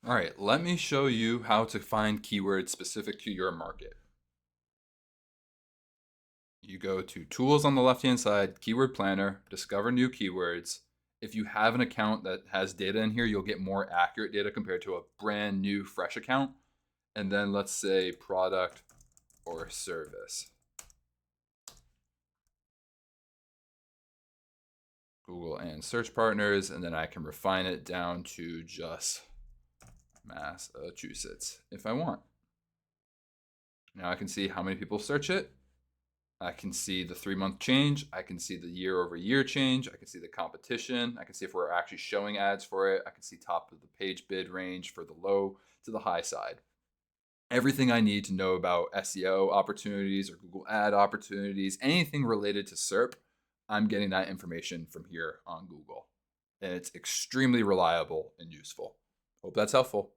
All right, let me show you how to find keywords specific to your market. You go to Tools on the left-hand side, Keyword Planner, discover new keywords. If you have an account that has data in here, you'll get more accurate data compared to a brand new, fresh account. And then let's say product or service. Google and search partners, and then I can refine it down to just Massachusetts if I want. Now I can see how many people search it. I can see the 3-month change. I can see the year-over-year change. I can see the competition. I can see if we're actually showing ads for it. I can see top of the page bid range for the low to the high side. Everything I need to know about SEO opportunities or Google ad opportunities, anything related to SERP, I'm getting that information from here on Google. And it's extremely reliable and useful. Hope that's helpful.